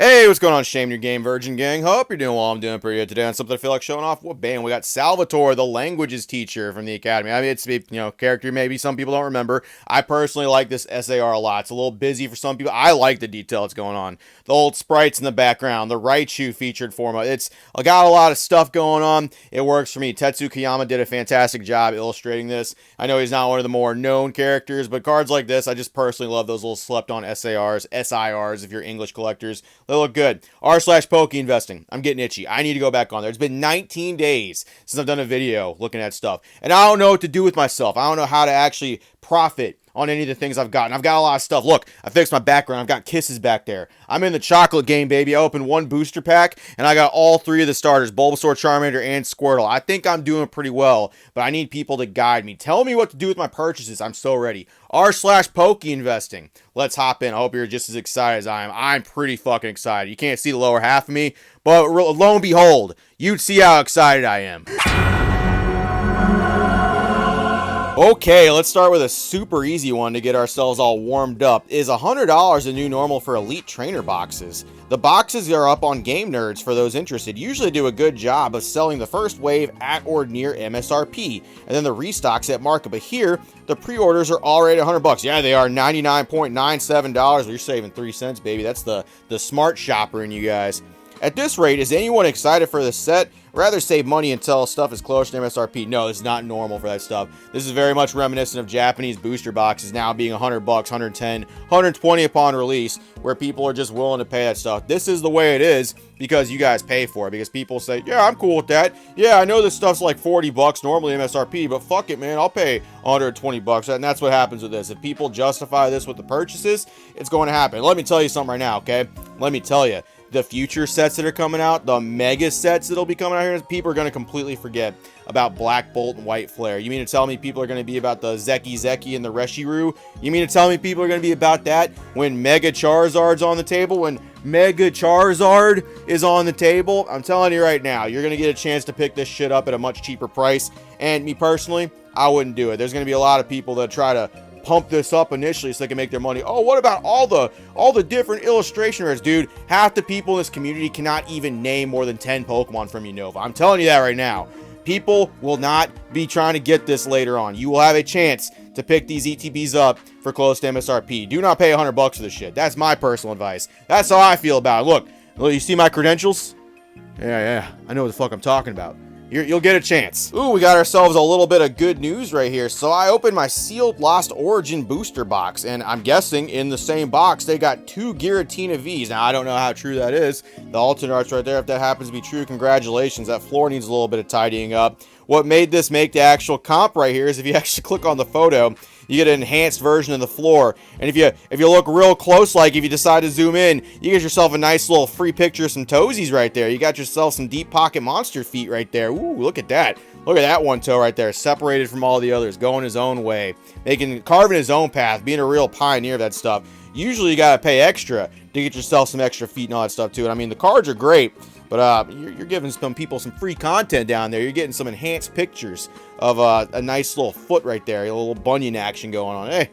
Hey, what's going on, Shame Your Game Virgin Gang? Hope you're doing well. I'm doing pretty good today. On something I feel like showing off. What band? We got Salvatore, the languages teacher from the Academy. I mean, it's, character maybe some people don't remember. I personally like this SAR a lot. It's a little busy for some people. I like the detail that's going on. The old sprites in the background, the Raichu featured format. It's got a lot of stuff going on. It works for me. Tetsu Kiyama did a fantastic job illustrating this. I know he's not one of the more known characters, but cards like this, I just personally love those little slept-on SARs, SIRs if you're English collectors. They look good. r/Pokeinvesting. I'm getting itchy. I need to go back on there. It's been 19 days since I've done a video looking at stuff. And I don't know what to do with myself. I don't know how to actually profit on any of the things I've gotten. I've got a lot of stuff. Look, I fixed my background. I've got kisses back there. I'm in the chocolate game, baby. I opened one booster pack, and I got all three of the starters, Bulbasaur, Charmander, and Squirtle. I think I'm doing pretty well, but I need people to guide me. Tell me what to do with my purchases. I'm so ready. r/Pokeinvesting. Let's hop in. I hope you're just as excited as I am. I'm pretty fucking excited. You can't see the lower half of me, but lo and behold, you'd see how excited I am. Okay, let's start with a super easy one to get ourselves all warmed up. Is $100 the new normal for Elite Trainer boxes? The boxes are up on Game Nerds for those interested. Usually do a good job of selling the first wave at or near MSRP, and then the restocks at market. But here, the pre-orders are already $100. Yeah, they are $99.97. Well, you're saving 3 cents, baby. That's the smart shopper in you guys. At this rate, is anyone excited for this set? Rather save money until stuff is close to MSRP. No, it's not normal for that stuff. This is very much reminiscent of Japanese booster boxes now being $100, 110, 120 upon release, where people are just willing to pay that stuff. This is the way it is because you guys pay for it. Because people say, yeah, I'm cool with that. Yeah, I know this stuff's like $40 normally MSRP, but fuck it, man. I'll pay $120. And that's what happens with this. If people justify this with the purchases, it's going to happen. Let me tell you something right now, okay? Let me tell you. The future sets that are coming out, the mega sets that'll be coming out here, people are going to completely forget about Black Bolt and White Flare. You mean to tell me people are going to be about the Zeki and the Reshiru? You mean to tell me people are going to be about that when Mega Charizard's on the table? When Mega Charizard is on the table? I'm telling you right now, you're going to get a chance to pick this shit up at a much cheaper price. And me personally, I wouldn't do it. There's going to be a lot of people that try to pump this up initially so they can make their money. Oh, what about all the different illustration rares? Dude, half the people in this community cannot even name more than 10 Pokemon from Unova. I'm telling you that right now. People will not be trying to get this later on. You will have a chance to pick these ETBs up for close to MSRP. Do not pay $100 for this shit. That's my personal advice. That's how I feel about it. Look, you see my credentials? Yeah, I know what the fuck I'm talking about. You'll get a chance. Ooh, we got ourselves a little bit of good news right here. So I opened my sealed Lost Origin booster box, and I'm guessing in the same box they got 2 Giratina Vs. Now, I don't know how true that is. The alternate art's right there. If that happens to be true, congratulations. That floor needs a little bit of tidying up. What made this make the actual comp right here is if you actually click on the photo, you get an enhanced version of the floor. And if you look real close, like if you decide to zoom in, you get yourself a nice little free picture of some toesies right there. You got yourself some deep pocket monster feet right there. Ooh, look at that. Look at that one toe right there, separated from all the others, going his own way, carving his own path, being a real pioneer of that stuff. Usually you gotta pay extra to get yourself some extra feet and all that stuff too. And I mean, the cards are great, but you're giving some people some free content down there. You're getting some enhanced pictures of a nice little foot right there, a little bunion action going on. Hey,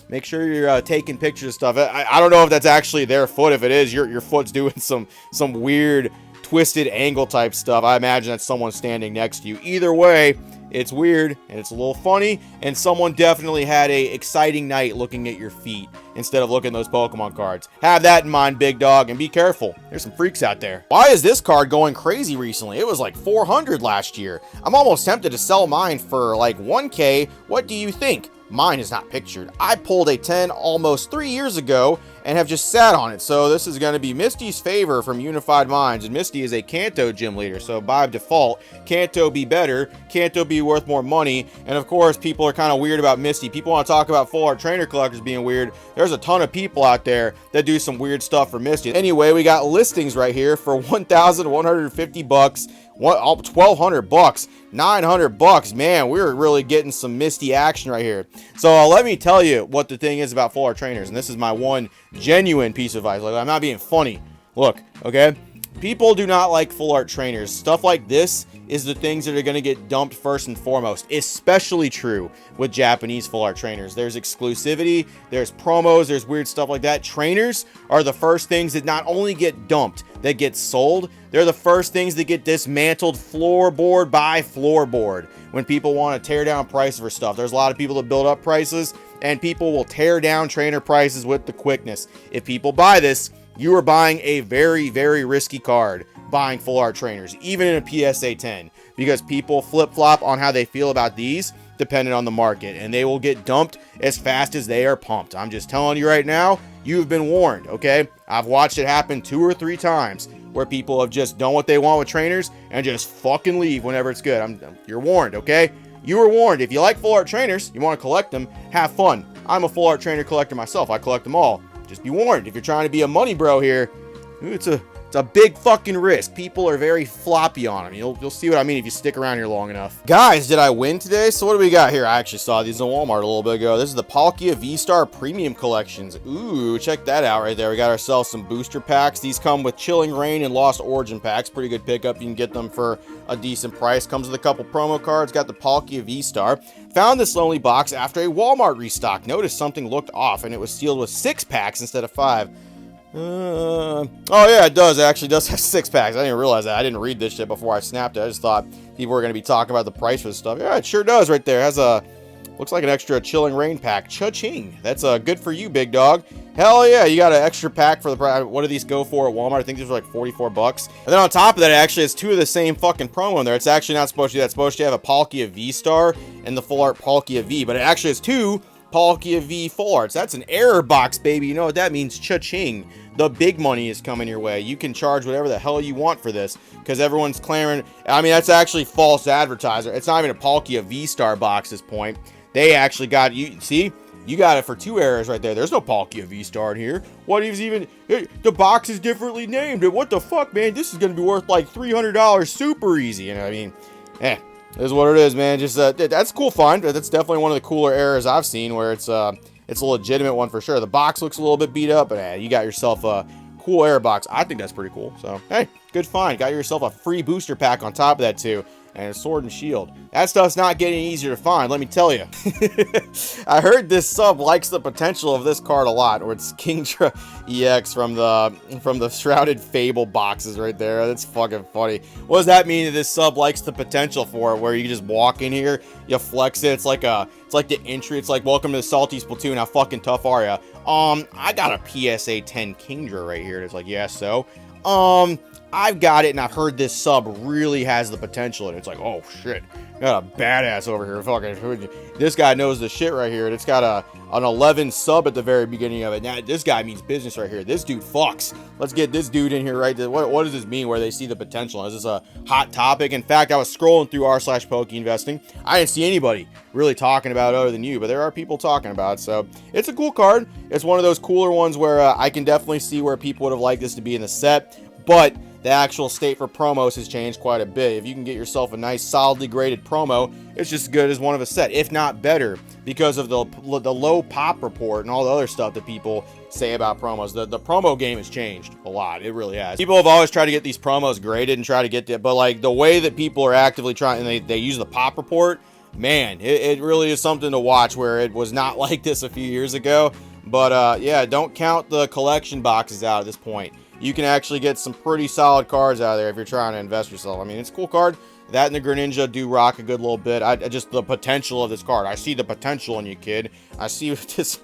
make sure you're taking pictures of stuff. I don't know if that's actually their foot. If it is, your foot's doing some weird twisted angle type stuff. I imagine that's someone standing next to you. Either way, it's weird and it's a little funny, and someone definitely had a exciting night looking at your feet instead of looking at those Pokemon cards. Have that in mind, big dog, and be careful. There's some freaks out there. Why is this card going crazy recently? It was like 400 last year. I'm almost tempted to sell mine for like 1K. What do you think? Mine is not pictured. I pulled a 10 almost 3 years ago and have just sat on it. So this is going to be Misty's favor from Unified Minds. And Misty is a Kanto gym leader. So by default, Kanto be better. Kanto be worth more money. And of course, people are kind of weird about Misty. People want to talk about full art trainer collectors being weird. There's a ton of people out there that do some weird stuff for Misty. Anyway, we got listings right here for $1,150. $1,200, $900. Man, we're really getting some Misty action right here. So let me tell you what the thing is about full art trainers, and this is my one genuine piece of advice. Like, I'm not being funny. Look, okay, People do not like full art trainers. Stuff like this is the things that are going to get dumped first and foremost, especially true with Japanese full art trainers. There's exclusivity, there's promos, there's weird stuff like that. Trainers are the first things that not only get dumped, that get sold, they're the first things that get dismantled floorboard by floorboard when people want to tear down prices for stuff. There's a lot of people that build up prices, and people will tear down trainer prices with the quickness. If people buy this, you are buying a very, very risky card buying full art trainers, even in a PSA 10, because people flip-flop on how they feel about these depending on the market, and they will get dumped as fast as they are pumped. I'm just telling you right now, you've been warned, okay? I've watched it happen 2 or 3 times where people have just done what they want with trainers and just fucking leave whenever it's good. You're warned, okay? You were warned. If you like full art trainers, you want to collect them, have fun. I'm a full art trainer collector myself. I collect them all. Just be warned, if you're trying to be a money bro here, it's a big fucking risk. People are very floppy on them. You'll see what I mean if you stick around here long enough. Guys, did I win today? So what do we got here? I actually saw these in Walmart a little bit ago. This is the Palkia V-Star Premium Collections. Ooh, check that out right there. We got ourselves some booster packs. These come with Chilling Reign and Lost Origin packs. Pretty good pickup. You can get them for a decent price. Comes with a couple promo cards. Got the Palkia V-Star. Found this lonely box after a Walmart restock. Noticed something looked off, and it was sealed with 6 packs instead of 5. Oh yeah, it does. It actually does have 6 packs. I didn't realize that. I didn't read this shit before I snapped it. I just thought people were going to be talking about the price for this stuff. Yeah, it sure does right there. It has a, looks like an extra Chilling Reign pack. Cha-ching. That's good for you, big dog. Hell yeah, you got an extra pack for the price. What do these go for at Walmart? I think these are like 44 bucks. And then on top of that, it actually has 2 of the same fucking promo in there. It's actually not supposed to be that. It's supposed to have a Palkia V-Star and the full art Palkia V, but it actually has 2 Palkia V full arts. That's an error box, baby. You know what that means? Cha-ching. The big money is coming your way. You can charge whatever the hell you want for this because everyone's clamoring. I mean, that's actually false advertiser. It's not even a Palkia V-Star box at this point. They actually got you. See, you got it for 2 errors right there. There's no Palkia V-Star in here. What is even? The box is differently named. What the fuck, man? This is gonna be worth like $300 super easy. You know what I mean? This is what it is, man. Just that's a cool find. That's definitely one of the cooler errors I've seen where it's a legitimate one for sure. The box looks a little bit beat up, but you got yourself a cool error box. I think that's pretty cool. So, hey, good find. Got yourself a free booster pack on top of that, too. And a sword and shield. That stuff's not getting easier to find, let me tell you. I heard this sub likes the potential of this card a lot, or it's Kingdra EX from the Shrouded Fable boxes right there. That's fucking funny. What does that mean that this sub likes the potential for it, where you just walk in here, you flex it, it's like the entry, it's like, welcome to the Salty Splatoon, how fucking tough are ya? I got a PSA 10 Kingdra right here. It's like, yeah, so. I've got it, and I've heard this sub really has the potential, and it's like, oh shit, got a badass over here. Fucking, this guy knows the shit right here, and it's got an 11 sub at the very beginning of it. Now, this guy means business right here. This dude fucks. Let's get this dude in here right there. What does this mean where they see the potential? Is this a hot topic? In fact, I was scrolling through r/Pokeinvesting. I didn't see anybody really talking about it other than you, but there are people talking about it, so it's a cool card. It's one of those cooler ones where I can definitely see where people would have liked this to be in the set, but the actual state for promos has changed quite a bit. If you can get yourself a nice, solidly graded promo, it's just as good as one of a set, if not better, because of the low pop report and all the other stuff that people say about promos. The promo game has changed a lot. It really has. People have always tried to get these promos graded and try to get it, but like the way that people are actively trying, and they use the pop report, man, it really is something to watch, where it was not like this a few years ago. But yeah, don't count the collection boxes out at this point. You can actually get some pretty solid cards out of there if you're trying to invest yourself. I mean, it's a cool card. That and the Greninja do rock a good little bit. Just the potential of this card. I see the potential in you, kid. I see this.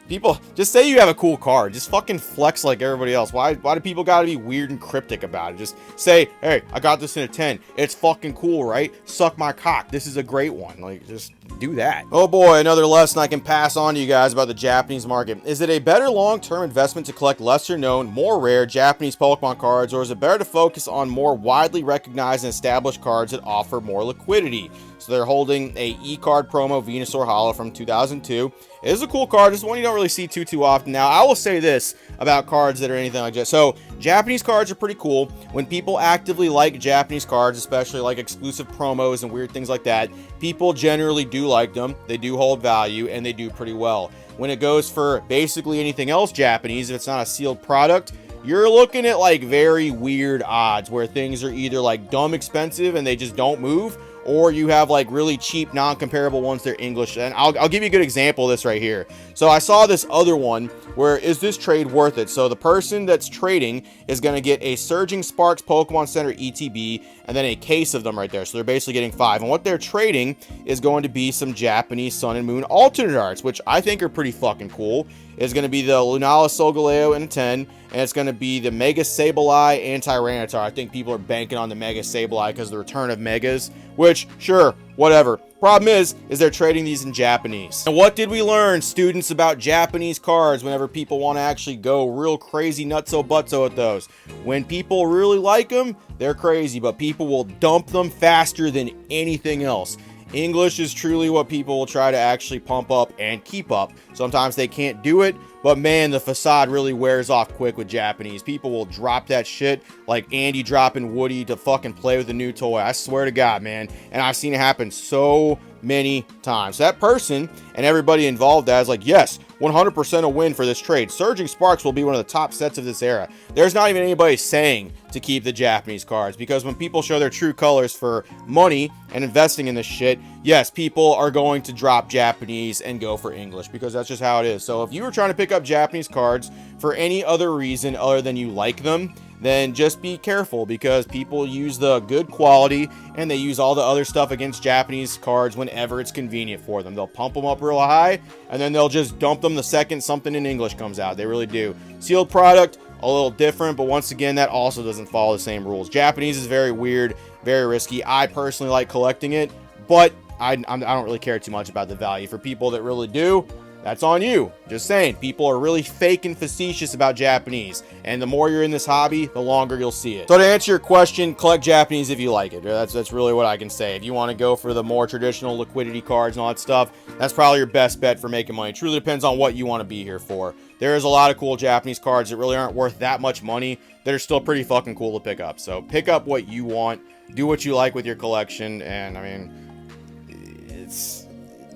People, just say you have a cool card. Just fucking flex like everybody else. Why do people gotta be weird and cryptic about it? Just say, hey, I got this in a 10. It's fucking cool, right? Suck my cock. This is a great one. Like, just do that. Oh boy, another lesson I can pass on to you guys about the Japanese market. Is it a better long-term investment to collect lesser known, more rare Japanese Pokemon cards, or is it better to focus on more widely recognized and established cards that offer more liquidity? So they're holding a E-card promo Venusaur Holo from 2002. It is a cool card. It's one you don't really see too often. Now, I will say this about cards that are anything like that. So, Japanese cards are pretty cool. When people actively like Japanese cards, especially like exclusive promos and weird things like that, people generally do like them. They do hold value, and they do pretty well. When it goes for basically anything else Japanese, if it's not a sealed product, you're looking at like very weird odds where things are either like dumb expensive and they just don't move, or you have like really cheap non-comparable ones. They're English. And I'll give you a good example of this right here. So I saw this other one where, is this trade worth it? So the person that's trading is going to get a Surging Sparks Pokemon Center ETB and then a case of them right there. So they're basically getting 5. And what they're trading is going to be some Japanese Sun and Moon alternate arts, which I think are pretty fucking cool. It's going to be the Lunala Solgaleo in a 10, and it's going to be the Mega Sableye and Tyranitar. I think people are banking on the Mega Sableye because of the return of Megas, which, sure, whatever. Problem is they're trading these in Japanese. And what did we learn, students, about Japanese cards whenever people want to actually go real crazy nutso-butso at those? When people really like them, they're crazy, but people will dump them faster than anything else. English is truly what people will try to actually pump up and keep up. Sometimes they can't do it, but man, the facade really wears off quick with Japanese. People will drop that shit like Andy dropping Woody to fucking play with a new toy. I swear to God, man. And I've seen it happen so many times. That person and everybody involved is like, yes, 100% a win for this trade. Surging Sparks will be one of the top sets of this era. There's not even anybody saying to keep the Japanese cards, because when people show their true colors for money and investing in this shit, yes, people are going to drop Japanese and go for English, because that's just how it is. So if you were trying to pick up Japanese cards for any other reason other than you like them, then just be careful, because people use the good quality and they use all the other stuff against Japanese cards whenever it's convenient for them. They'll pump them up real high and then they'll just dump them the second something in English comes out. They really do. Sealed product, a little different, but once again, that also doesn't follow the same rules. Japanese is very weird, very risky. I personally like collecting it, but I don't really care too much about the value. For people that really do, that's on you. Just saying, people are really fake and facetious about Japanese, and the more you're in this hobby, the longer you'll see it. So to answer your question, collect Japanese if you like it. That's really what I can say. If you want to go for the more traditional liquidity cards and all that stuff, that's probably your best bet for making money. It truly depends on what you want to be here for. There is a lot of cool Japanese cards that really aren't worth that much money that are still pretty fucking cool to pick up. So pick up what you want, do what you like with your collection, and I mean,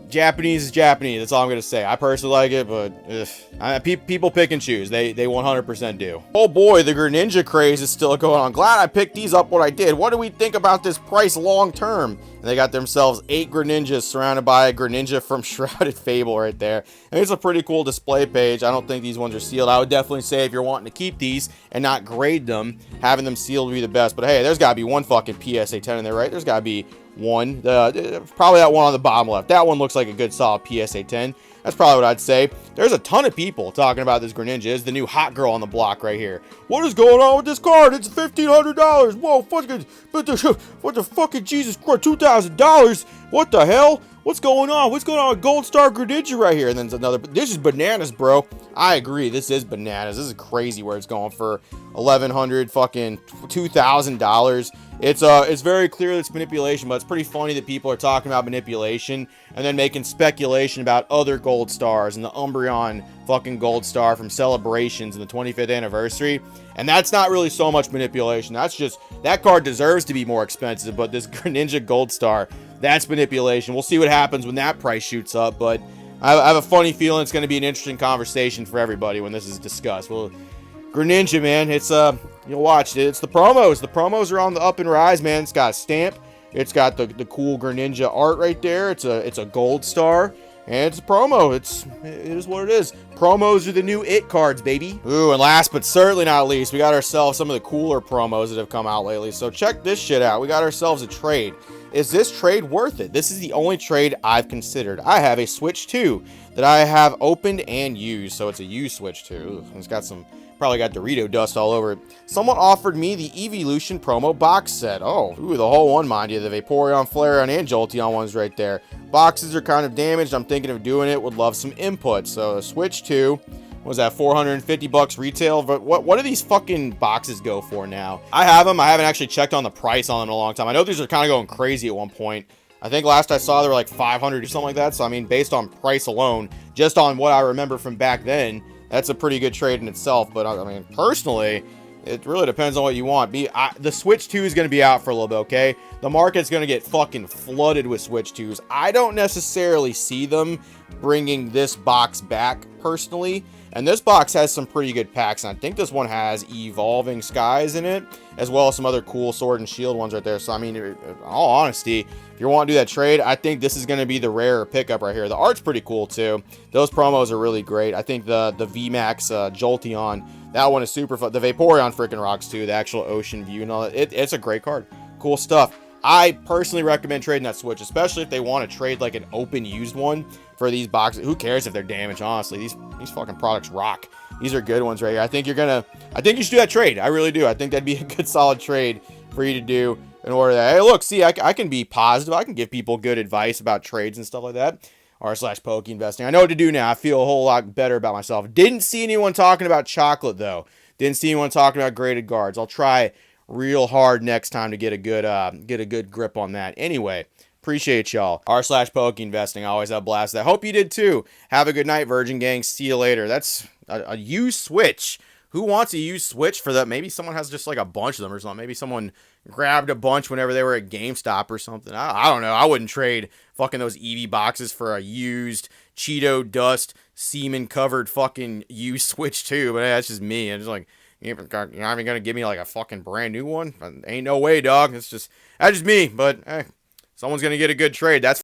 Japanese is Japanese. That's all I'm going to say. I personally like it, but people pick and choose. They 100% do. Oh boy, the Greninja craze is still going on. Glad I picked these up when I did. What do we think about this price long term? And they got themselves 8 Greninjas surrounded by a Greninja from Shrouded Fable right there. And it's a pretty cool display page. I don't think these ones are sealed. I would definitely say if you're wanting to keep these and not grade them, having them sealed would be the best. But hey, there's got to be one fucking PSA 10 in there, right? There's got to be one. Probably that one on the bottom left. That one looks like a good solid PSA 10. That's probably what I'd say. There's a ton of people talking about this Greninja. It's the new hot girl on the block right here. What is going on with this card? It's $1,500. Whoa, what the fucking Jesus Christ, $2,000? What the hell? What's going on? What's going on with Gold Star Greninja right here? And then another. This is bananas, bro. I agree. This is bananas. This is crazy where it's going for $1,100, fucking $2,000. It's very clear that it's manipulation, but it's pretty funny that people are talking about manipulation and then making speculation about other gold stars and the Umbreon fucking gold star from Celebrations in the 25th anniversary. And that's not really so much manipulation. That's just, that card deserves to be more expensive, but this Greninja gold star, that's manipulation. We'll see what happens when that price shoots up, but I have a funny feeling it's going to be an interesting conversation for everybody when this is discussed. Well, Greninja, man, it's you'll watch it. It's the promos. The promos are on the up and rise, man. It's got a stamp. It's got the cool Greninja art right there. It's a gold star, and it's a promo. It is what it is. Promos are the new it cards, baby. Ooh, and last but certainly not least, we got ourselves some of the cooler promos that have come out lately. So check this shit out. We got ourselves a trade. Is this trade worth it? This is the only trade I've considered. I have a Switch 2 that I have opened and used. So it's a used Switch 2. Ooh, it's got some, probably got Dorito dust all over it. Someone offered me the Evolution promo box set. Oh, ooh, the whole one, mind you. The Vaporeon, Flareon, and Jolteon ones right there. Boxes are kind of damaged. I'm thinking of doing it. Would love some input. So Switch 2. Was that $450 retail? But what do these fucking boxes go for now? I have them. I haven't actually checked on the price on them in a long time. I know these are kind of going crazy at one point. I think last I saw they were like $500 or something like that. So I mean, based on price alone, just on what I remember from back then, that's a pretty good trade in itself. But I mean, personally, it really depends on what you want. The Switch 2 is going to be out for a little bit, okay? The market's going to get fucking flooded with Switch 2s. I don't necessarily see them bringing this box back personally. And this box has some pretty good packs, and I think this one has Evolving Skies in it, as well as some other cool Sword and Shield ones right there. So, I mean, in all honesty, if you want to do that trade, I think this is going to be the rare pickup right here. The art's pretty cool, too. Those promos are really great. I think the VMAX Jolteon, that one is super fun. The Vaporeon freaking rocks, too. The actual Ocean View and all that. It's a great card. Cool stuff. I personally recommend trading that Switch, especially if they want to trade like an open used one for these boxes. Who cares if they're damaged, honestly? These fucking products rock. These are good ones right here. I think you should do that trade. I really do. I think that'd be a good solid trade for you to do in order that, hey, look, see, I can be positive. I can give people good advice about trades and stuff like that. r/Pokeinvesting. I know what to do now. I feel a whole lot better about myself. Didn't see anyone talking about chocolate, though. Didn't see anyone talking about graded guards. I'll try real hard next time to get a good grip on that. Anyway, appreciate y'all. r/Pokeinvesting. I always have a blast. I hope you did too. Have a good night, Virgin Gang. See you later. That's a used Switch. Who wants a used Switch for that? Maybe someone has just like a bunch of them or something. Maybe someone grabbed a bunch whenever they were at GameStop or something. I don't know. I wouldn't trade fucking those Eevee boxes for a used Cheeto dust semen covered fucking used Switch too. But hey, that's just me. I'm just like, you're not even gonna give me like a fucking brand new one? Ain't no way, dog. That's just me. But hey, someone's gonna get a good trade. That's